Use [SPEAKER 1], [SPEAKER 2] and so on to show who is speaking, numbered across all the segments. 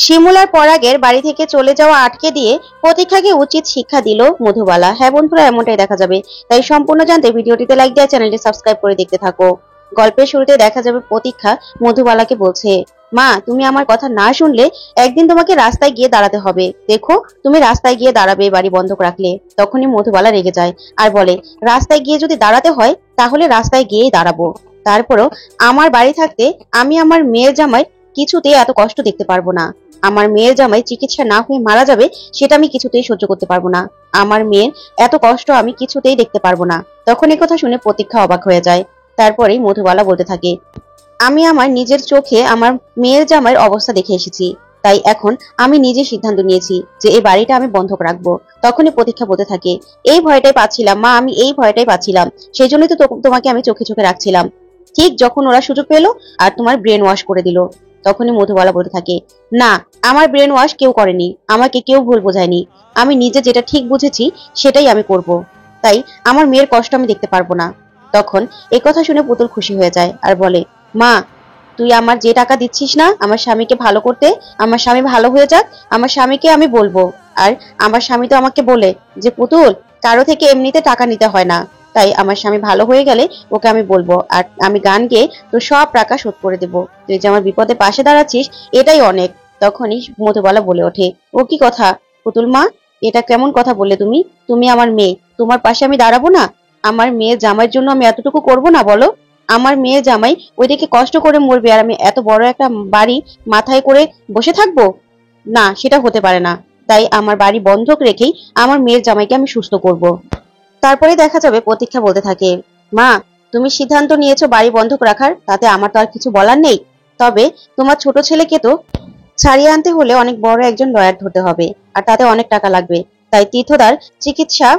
[SPEAKER 1] শিমুল আর পরাগের বাড়ি থেকে চলে যাওয়া আটকে দিয়ে প্রতীক্ষাকে উচিত শিক্ষা দিল মধুবালা। হ্যাঁ বন্ধুরা, এমনটাই দেখা যাবে। তাই সম্পূর্ণ জানতে ভিডিওটিতে লাইক দিয়ে চ্যানেলটি সাবস্ক্রাইব করে দেখতে থাকো। গল্পের শুরুতে দেখা যাবে প্রতীক্ষা মধুবালাকে বলছে, মা তুমি আমার কথা না শুনলে একদিন তোমাকে রাস্তায় গিয়ে দাঁড়াতে হবে। দেখো তুমি রাস্তায় গিয়ে দাঁড়াবে বাড়ি বন্ধক রাখলে। তখনই মধুবালা রেগে যায় আর বলে, রাস্তায় গিয়ে যদি দাঁড়াতে হয় তাহলে রাস্তায় গিয়েই দাঁড়াবো। তারপরও আমার বাড়ি থাকতে আমি আমার মেয়ের জামাই কিছুতেই এত কষ্ট দেখতে পারবো না। আমার মেয়ের জামাই চিকিৎসা না হয়ে মারা যাবে, সেটা আমি কিছুতেই সহ্য করতে পারবো না। আমার মেয়ের এত কষ্ট আমি কিছুতেই দেখতে পারবো না। তখন এই কথা শুনে প্রতীক্ষা অবাক হয়ে যায়। তারপরেই মধুবালা বলতে থাকে, আমি আমার নিজের চোখে আমার মেয়ের জামাইয়ের অবস্থা দেখে এসেছি, তাই এখন আমি নিজে সিদ্ধান্ত নিয়েছি যে এই বাড়িটা আমি বন্ধক রাখবো। তখনই প্রতীক্ষা বলতে থাকে, এই ভয়টাই পাচ্ছিলাম মা, আমি এই ভয়টাই পাচ্ছিলাম, সেই জন্যই তো তোমাকে আমি চোখে চোখে রাখছিলাম। ঠিক যখন ওরা সুযোগ পেলো আর তোমার ব্রেন ওয়াশ করে দিল। তখনই মধুবালা বলতে থাকে, না, আমার ব্রেন ওয়াশ কেউ করেনি, আমাকে কেউ ভুল বোঝায়নি। আমি নিজে যেটা ঠিক বুঝেছি সেটাই আমি করব। তাই আমার মেয়ের কষ্ট আমি দেখতে পারবো না। তখন এই কথা শুনে পুতুল খুশি হয়ে যায় আর বলে, মা তুই আমার যে টাকা দিচ্ছিস না আমার স্বামীকে ভালো করতে, আমার স্বামী ভালো হয়ে যাক, আমার স্বামীকে আমি বলবো। আর আমার স্বামী তো আমাকে বলে যে, পুতুল কারো থেকে এমনিতে টাকা নিতে হয় না। তাই আমার স্বামী ভালো হয়ে গেলে ওকে আমি বলবো, আর আমি গান গেয়ে তো সব টাকা শোধ করে দেবো। তুই যে আমার বিপদে পাশে দাঁড়াচ্ছিস এটাই অনেক। তখনই মধুবালা বলে ওঠে, ও কি কথা পুতুল মা, এটা কেমন কথা বললে তুমি? তুমি আমার মেয়ে, তোমার পাশে আমি দাঁড়াবো না? আমার মেয়ের জামাইয়ের জন্য আমি এতটুকু করবো না বলো? আমার মেয়ে জামাই ওইদিকে কষ্ট করে মরবে আর আমি এত বড় একটা বাড়ি মাথায় করে বসে থাকবো? না, সেটা হতে পারে না। তাই আমার বাড়ি বন্ধক রেখেই আমার মেয়ের জামাইকে আমি সুস্থ করব। তারপরে দেখা যাবে প্রতীক্ষা বলতে থাকে, মা তুমি সিদ্ধান্ত নিয়েছো বাড়ি বন্ধক রাখার, তাতে আমার তো আর কিছু বলার নেই। তবে তোমার ছোট ছেলেকে তো ছাড়িয়ে আনতে হলে অনেক বড় একজন লয়ার ধরতে হবে, আর তাতে অনেক টাকা লাগবে। তাই তীর্থদার চিকিৎসা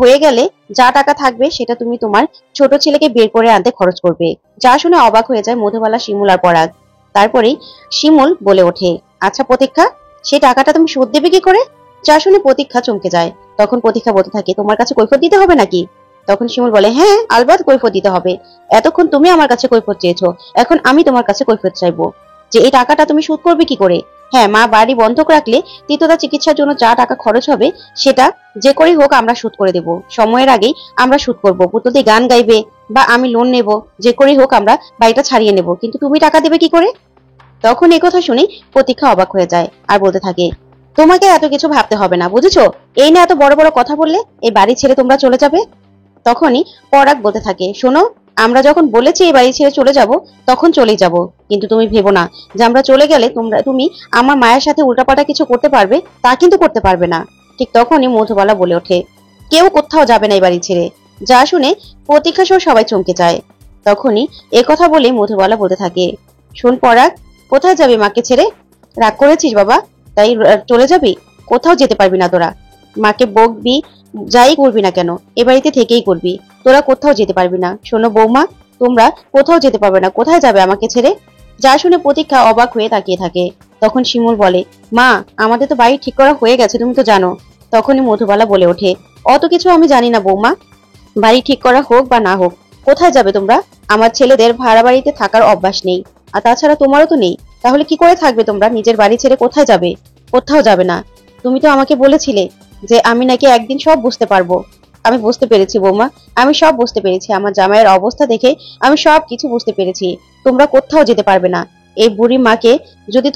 [SPEAKER 1] হয়ে গেলে যা টাকা থাকবে সেটা তুমি তোমার ছোট ছেলেকে বের করে আনতে খরচ করবে। যা শুনে অবাক হয়ে যায় মধুবালা, শিমুল আর পরাগ। তারপরেই শিমুল বলে ওঠে, আচ্ছা প্রতীক্ষা, সেই টাকাটা তুমি শোধ দেবে কি করে? যা শুনে প্রতীক্ষা চমকে যায়। তখন প্রতীক্ষা বলতে থাকে, তোমার কাছে কৈফিয়ত দিতে হবে নাকি? তখন শিমুল বলে, হ্যাঁ আলবাত কৈফিয়ত দিতে হবে। এতক্ষণ তুমি আমার কাছে কৈফিয়ত চেয়েছো, এখন আমি তোমার কাছে কৈফিয়ত চাইবো যে এই টাকাটা তুমি শোধ করবে কি করে। হ্যাঁ, মা বাড়ি বন্ধক রাখলে তীর্থদা চিকিৎসার জন্য যা টাকা খরচ হবে সেটা যে করেই হোক আমরা শোধ করে দেব। সময়ের আগেই আমরা শোধ করবো। পুতুলদি গান গাইবে বা আমি লোন নেব, যে করেই হোক আমরা বাড়িটা ছাড়িয়ে নেব, কিন্তু তুমি টাকা দেবে কি করে? তখন এই কথা শুনে প্রতীক্ষা অবাক হয়ে যায় আর বলতে থাকে, তোমাকে এত কিছু ভাবতে হবে না, বুঝেছো? এই না এত বড় বড় কথা বললে এই বাড়ি ছেড়ে তোমরা চলে যাবে। তখনই পরাগ বলতে থাকে, শোনো, আমরা যখন বলেছি এই বাড়ি ছেড়ে চলে যাব তখন চলেই যাব, কিন্তু তুমি ভেবো না যে আমরা চলে গেলে তুমি আমার মায়ের সাথে উল্টাপাল্টা কিছু করতে পারবে, তা কিন্তু করতে পারবে না। ঠিক তখনই মধুবালা বলে ওঠে, কেউ কোথাও যাবে না এই বাড়ি ছেড়ে। যা শুনে প্রতীক্ষা সহ সবাই চমকে যায়। তখনই কথা বলে মধুবালা বলতে থাকে, শোন পরাগ, কোথায় যাবি মাকে ছেড়ে? রাগ করেছিস বাবা, তাই চলে যাবি? কোথাও যেতে পারবি না তোরা। মাকে বকবি, যাই করবি না কেন এ বাড়িতে থেকেই করবি, তোরা কোথাও যেতে পারবি না। শোনো বৌমা, তোমরা কোথাও যেতে পারবে না, কোথায় যাবে আমাকে ছেড়ে? যা শুনে প্রতীক্ষা অবাক হয়ে তাকিয়ে থাকে। তখন শিমুল বলে, মা আমাদের তো বাড়ি ঠিক করা হয়ে গেছে, তুমি তো জানো। তখনই মধুবালা বলে ওঠে, অত কিছু আমি জানি না বৌমা, বাড়ি ঠিক করা হোক বা না হোক, কোথায় যাবে তোমরা? আমার ছেলেদের ভাড়া বাড়িতে থাকার অভ্যাস নেই, আর তাছাড়া তোমারও তো নেই। তাহলে কি করে থাকবে তোমরা? নিজের বাড়ি ছেড়ে কোথায় যাবে? কোথাও যাবে না। তুমি তো আমাকে বলেছিলে যে আমি নাকি একদিন সব বুঝতে পারবো। আমি বুঝতে পেরেছি বৌমা, আমি সব বুঝতে পেরেছি। আমার জামাইয়ের অবস্থা দেখে আমি সব কিছু বুঝতে পেরেছি। তোমরা কোথাও যেতে পারবে না। এই বুড়ি মাকে যদি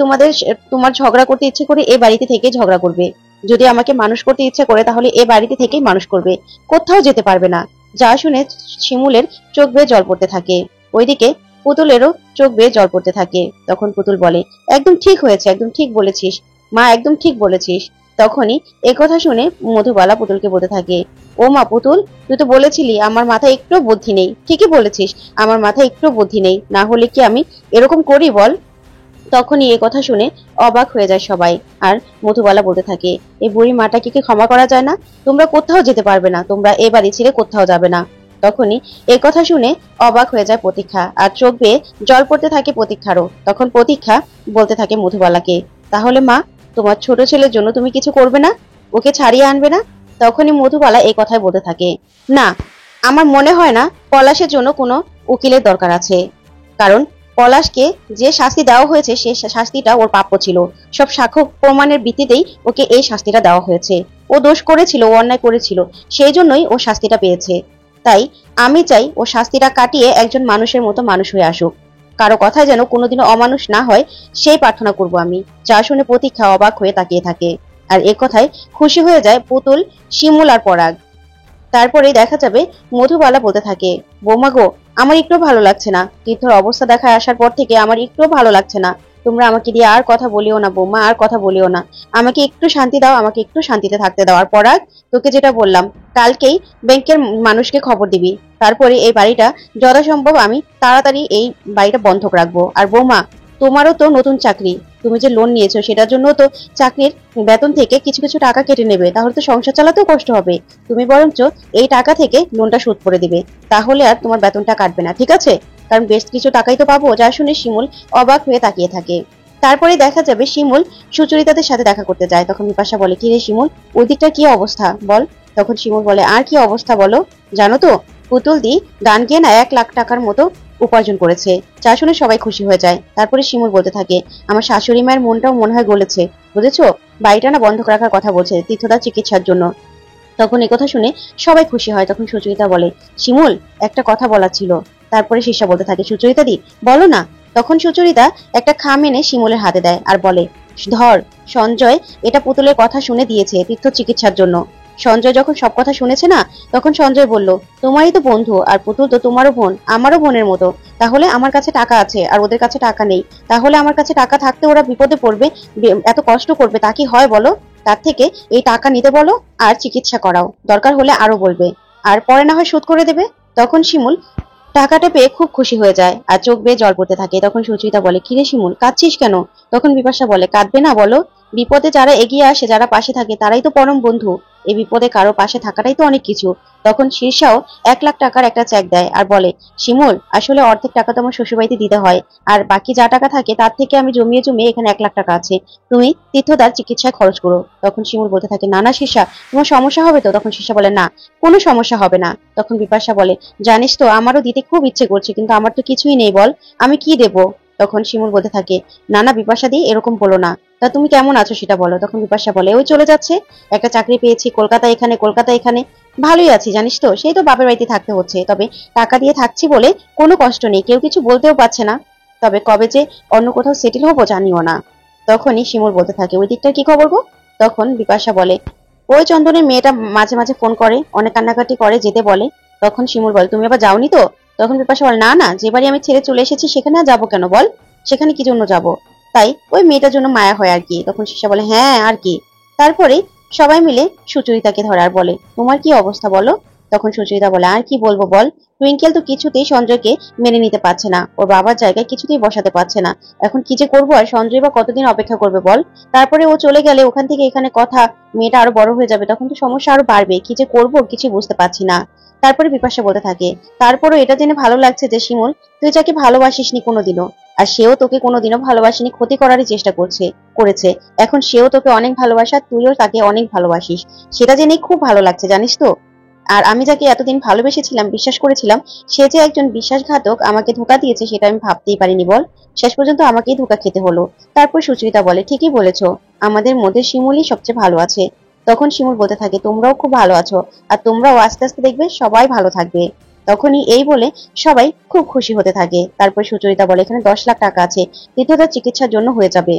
[SPEAKER 1] তোমার ঝগড়া করতে ইচ্ছে করে এ বাড়িতে থেকে ঝগড়া করবে, যদি আমাকে মানুষ করতে ইচ্ছে করে তাহলে এ বাড়িতে থেকেই মানুষ করবে, কোথাও যেতে পারবে না। যা শুনে শিমুলের চোখ বেয়ে জল পড়তে থাকে। ওইদিকে পুতুলেরও চোখ বেয়ে জল পড়তে থাকে। তখন পুতুল বলে, একদম ঠিক হয়েছে, একদম ঠিক বলেছিস মা, একদম ঠিক বলেছিস। তখনই কথা শুনে মধুবালা পুতুলকে বলতে থাকে, ও মা পুতুল, তুই তো বলেছিলি আমার মাথায় একটু বুদ্ধি নেই। ঠিকই বলেছিস, আমার মাথায় একটু বুদ্ধি নেই, না হলে কি আমি এরকম করি বল? তখনই কথা শুনে অবাক হয়ে যায় সবাই। আর মধুবালা বলতে থাকে, এই বুড়ি মাটাকে কি ক্ষমা করা যায় না? তোমরা কোথাও যেতে পারবে না, তোমরা এ বাড়ি ছেড়ে কোথাও যাবে না। তখনই কথা শুনে অবাক হয়ে যায় প্রতীক্ষা, আর চোখ বেয়ে জল পড়তে থাকে প্রতীক্ষারও। তখন প্রতীক্ষা বলতে থাকে মধুবালাকে, তাহলে মা তোমার ছোট ছেলের জন্য তুমি কিছু করবে না? ওকে ছাড়িয়ে আনবে না? তখনই মধুবালা এই কথাই বলতে থাকে, না, আমার মনে হয় না পলাশের জন্য কোনো উকিলের দরকার আছে, কারণ পলাশকে যে শাস্তি দেওয়া হয়েছে সে শাস্তিটা ওর প্রাপ্য ছিল। সব সাক্ষ্য প্রমাণের ভিত্তিতেই ওকে এই শাস্তিটা দেওয়া হয়েছে। ও দোষ করেছিল, ও অন্যায় করেছিল, সেই জন্যই ও শাস্তিটা পেয়েছে। তাই আমি চাই ও শাস্তিটা কাটিয়ে একজন মানুষের মতো মানুষ হয়ে আসুক, কারো কথায় যেন কোনোদিনও অমানুষ না হয় সেই প্রার্থনা করব আমি। যা শুনে প্রতীক্ষা অবাক হয়ে তাকিয়ে থাকে। আর এ কথায় খুশি হয়ে যায় পুতুল, শিমুল আর পরাগ। তারপরেই দেখা যাবে মধুবালা বলতে থাকে, বৌমা গো, আমার একটু ভালো লাগছে না। তীর্থর অবস্থা দেখায় আসার পর থেকে আমার একটু ভালো লাগছে না। তোমরা আমাকে দিয়ে আর কথা বলিও না বৌমা, আর কথা বলিও না। আমাকে একটু শান্তি দাও, আমাকে একটু শান্তিতে থাকতে দাও। আর পরাগ, তোকে যেটা বললাম, কালকেই ব্যাংকের মানুষকে খবর দিবি। তারপরে এই বাড়িটা যথাসম্ভব আমি তাড়াতাড়ি এই বাড়িটা বন্ধক রাখবো। আর বৌমা, তোমারও তো নতুন চাকরি, তুমি যে লোন নিয়েছো সেটার জন্য তো চাকরির বেতন থেকে কিছু কিছু টাকা কেটে নেবে, তাহলে তো সংসার চালাতেও কষ্ট হবে। তুমি বরঞ্চ এই টাকা থেকে লোনটা শোধ করে দিবে, তাহলে আর তোমার বেতনটা কাটবে না, ঠিক আছে? কারণ বেশ কিছু টাকাই তো পাবো। যা শুনে শিমুল অবাক হয়ে তাকিয়ে থাকে। তারপরে দেখা যাবে শিমুল সুচরিতাদের সাথে দেখা করতে যায়। তখন বিপাশা বলে, কি রে শিমুল, ওই দিকটা কি অবস্থা বল? তখন শিমুল বলে, আর কি অবস্থা বলো, জানো তো পুতুল দি গান গেয়ে না 1 লাখ টাকার মতো উপার্জন করেছে। যা শুনে সবাই খুশি হয়ে যায়। তারপরে শিমুল বলতে থাকে, আমার শাশুড়ি মায়ের মনটাও মনে হয় গলেছে, বুঝেছো? বাড়িটা না বন্ধক রাখার কথা বলছে তীর্থদার চিকিৎসার জন্য। তখন কথা শুনে সবাই খুশি হয়। তখন সুচরিতা বলে, শিমুল, একটা কথা বলার ছিল। তারপরে শিষ্যা বলতে থাকে, সুচরিতা দি বলো না। তখন সুচরিতা একটা খাম এনে শিমুলের হাতে দেয় আর বলে, ধর, সঞ্জয় এটা পুতুলের কথা শুনে দিয়েছে তীর্থ চিকিৎসার জন্য। সঞ্জয় যখন সব কথা শুনেছে না, তখন সঞ্জয় বলল, তোমারই তো বন্ধু, আর পুতুল তো তোমারও বোন, আমারও বোনের মতো। তাহলে আমার কাছে টাকা আছে আর ওদের কাছে টাকা নেই, তাহলে আমার কাছে টাকা থাকতে ওরা বিপদে পড়বে, এত কষ্ট করবে, তা কি হয় বলো? তার থেকে এই টাকা নিতে বলো আর চিকিৎসা করাও, দরকার হলে আরো বলবে, আর পরে না হয় শোধ করে দেবে। তখন শিমুল টাকাটা পেয়ে খুব খুশি হয়ে যায় আর চোখ বেয়ে জল পড়তে থাকে। তখন সুচরিতা বলে, কিরে শিমুল, কাঁদছিস কেন? তখন বিপাশা বলে, কাঁদবে না বলো? বিপদে যারা এগিয়ে আসে, যারা পাশে থাকে, তারাই তো পরম বন্ধু। এই বিপদে কারো পাশে থাকাটাই তো অনেক কিছু। তখন শীর্ষাও 1 লাখ টাকার একটা চেক দেয় আর বলে, শিমুল, আসলে অর্ধেক টাকা তো আমার শ্বশুরবাড়িতে দিতে হয়, আর বাকি যা টাকা থাকে তার থেকে আমি জমিয়ে জমিয়ে এখানে 1 লাখ টাকা আছে, তুমি তীর্থদার চিকিৎসায় খরচ করো। তখন শিমুল বলতে থাকে, না না শীর্ষা, তোমার সমস্যা হবে তো? তখন শীর্ষা বলে, না, কোনো সমস্যা হবে না। তখন বিপাশা বলে, জানিস তো আমারও দিতে খুব ইচ্ছে করছে, কিন্তু আমার তো কিছুই নেই, বল আমি কি দেব? তখন শিমুল বলতে থাকে, না না বিপাশা দি, এরকম বলো না। তা তুমি কেমন আছো সেটা বলো। তখন বিপাশা বলে, ওই চলে যাচ্ছে, একটা চাকরি পেয়েছি কলকাতা এখানে, কলকাতা এখানে, ভালোই আছি জানিস তো। সেই তো বাপের বাড়িতে থাকতে হচ্ছে, তবে টাকা দিয়ে থাকছি বলে কোনো কষ্ট নেই, কেউ কিছু বলতেও পারছে না। তবে কবে যে অন্য কোথাও সেটেল হবো জানিও না। তখনই শিমুল বলতে থাকে, ওই দিকটার কি খবর গো? তখন বিপাশা বলে, ওই চন্দনের মেয়েটা মাঝে মাঝে ফোন করে, অনেক কান্নাকাটি করে, যেতে বলে। তখন শিমুল বলে, তুমি আবার যাওনি তো? তখন বিপাশা বলে, না না, যে বাড়ি আমি ছেড়ে চলে এসেছি সেখানে আর যাবো কেন বল? সেখানে কি জন্য যাব? তাই ওই মেয়েটার জন্য মায়া হয় আর কি। তখন শিষ্যা বলে, হ্যাঁ আর কি। তারপরে সবাই মিলে সুচরিতাকে ধরে আর বলে, তোমার কি অবস্থা বলো? তখন সুচরিতা বলে, আর কি বলবো বল, টুইঙ্কেল তো কিছুতেই সঞ্জয়কে মেনে নিতে পারছে না, ওর বাবার জায়গায় কিছুতেই বসাতে পারছে না। এখন কি যে করবো, আর সঞ্জয় বা কতদিন অপেক্ষা করবে বল? তারপরে ও চলে গেলে ওখান থেকে এখানে কথা, মেয়েটা আরো বড় হয়ে যাবে, তখন তো সমস্যা আরো বাড়বে, কি যে করবো কিছু বুঝতে পারছি না। তারপরে বিপাশা বলতে থাকে, তারপরও এটা জেনে ভালো লাগছে যে শিমুল, তুই যাকে ভালোবাসিসনি কোনোদিনও, আর সেও তোকে কোনোদিনও ভালোবাসিনি, ক্ষতি করারই চেষ্টা করেছে। এখন সেও তোকে অনেক ভালোবাসা, তুইও তাকে অনেক ভালোবাসিস, সেটা জেনেই খুব ভালো লাগছে জানিস তো। আর আমি যাকে এতদিন ভালোবেসেছিলাম, বিশ্বাস করেছিলাম, সে যে একজন বিশ্বাসঘাতক, আমাকে ধোঁকা দিয়েছে, সেটা আমি ভাবতেই পারিনি বল। শেষ পর্যন্ত আমাকেই ধোঁকা খেতে হলো। তারপর সুচরিতা বলে, ঠিকই বলেছো, আমাদের মধ্যে শিমুলই সবচেয়ে ভালো আছে। তখন শিমুল বলতে থাকে, তোমরাও খুব ভালো আছো, আর তোমরাও আস্তে আস্তে দেখবে সবাই ভালো থাকবে। তখনই এই বলে সবাই খুব খুশি হতে থাকে। তারপর সুচরিতা বলে, এখানে 10 লাখ টাকা আছে, তীর্থদার চিকিৎসার জন্য হয়ে যাবে।